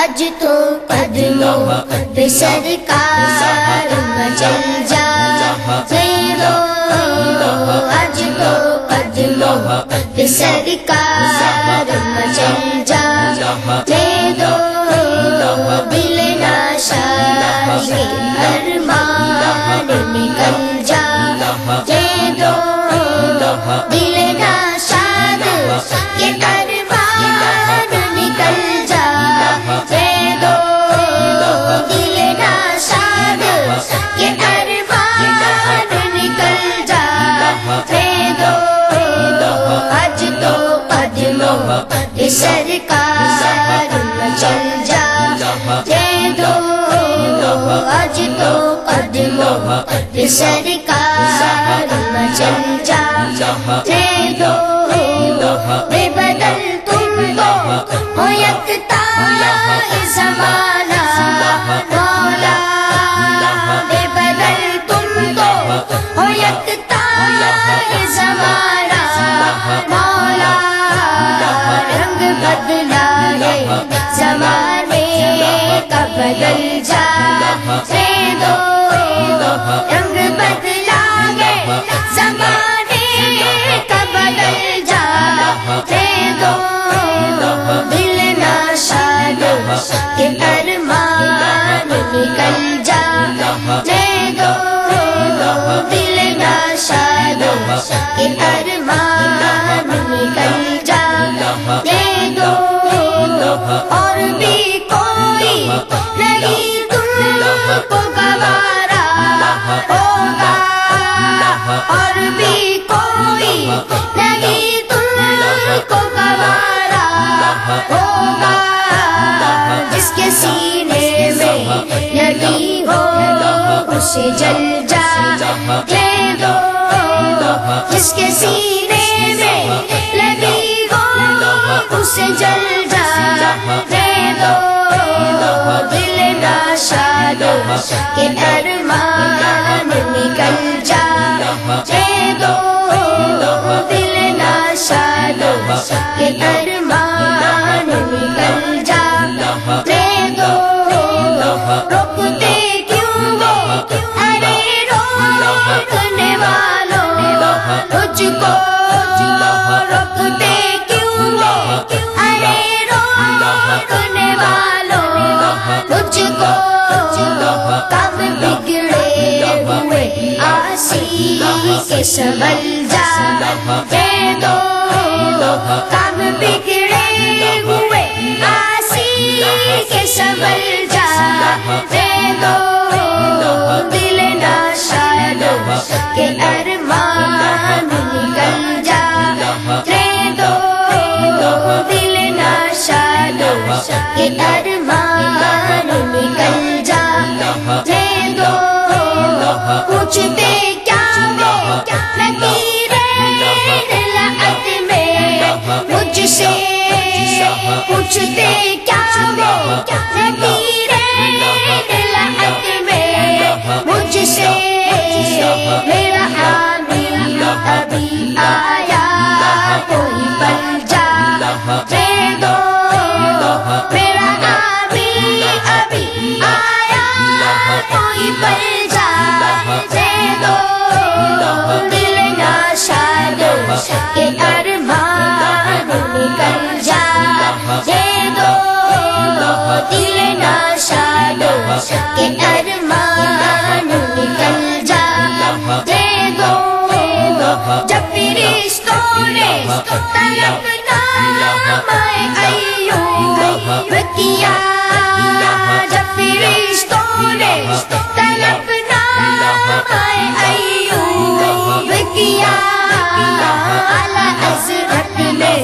آج تو قدموں پہ سرکار مچل جائے دو، آج تو قدموں پہ سرکار مچل جائے دو، دل ناشاد کے ارمان نکل جائے دو، دل ناشاد کے ارمان نکل جائے دو، دل ناشاد کے ارمان نکل جائے دو، آج تو قدموں پہ سرکار مچل جائے دو، آج تو قدموں پہ سرکار مچل جائے دو، بے بدل تم تو ہو یکتا زمانہ مولا، بے بدل تم تو ہو یکتا زمانہ مولا، رنگ بدلا ہے زمانے کا بدل جائے دو، رنگ بدلا ہے زمانے کا بدل جائے دو، دل ناشاد کے ارمان نکل جائے دو، دل ناشاد کے ارمان نکل جائے دو، اور بھی کوئی نہیں تم کو گوارا ہوگا، اور بھی کوئی نہیں تم کو گوارا ہوگا، جس کے سینے میں لگی ہو اسے جل جائے دو، جس کے سینے میں لگی ہو اسے جل جائے دو، دل ناشاد کے ارمان نکل جائے دو، دل ناشاد کے ارمان نکل جائے دو، روکتے کیوں وہ ارے روکنے والوں تجھ کو، روکتے کیوں وہ ارے روکنے والوں تجھ کو، کب بگڑے ہوئے آسی کے سنبھل جائے دو، کب بگڑے ہوئے آسی کے سنبھل جائے دو، دل ناشاد کے ارمان نکل جائے دو، دل ناشاد کے ارمان نکل جائے دو، پوچھتے کیا وہ لکیریں لعت میں مجھ سے، پوچھتے کیا وہ لکیریں لعت میں مجھ سے، میرا حامی ابھی آیا کوئی بن جائے دو، میرا حامی ابھی آیا کوئی بن جائے دو، دل ناشاد کے ارمان نکل جائے دو، دل ناشاد کے ارمان نکل جائے دو، جب فرشتوں نے طلب نامہ ایوب کیا، جب فرشتوں نے طلب نامہ ایوب کیا، اعلیٰ حضرت نے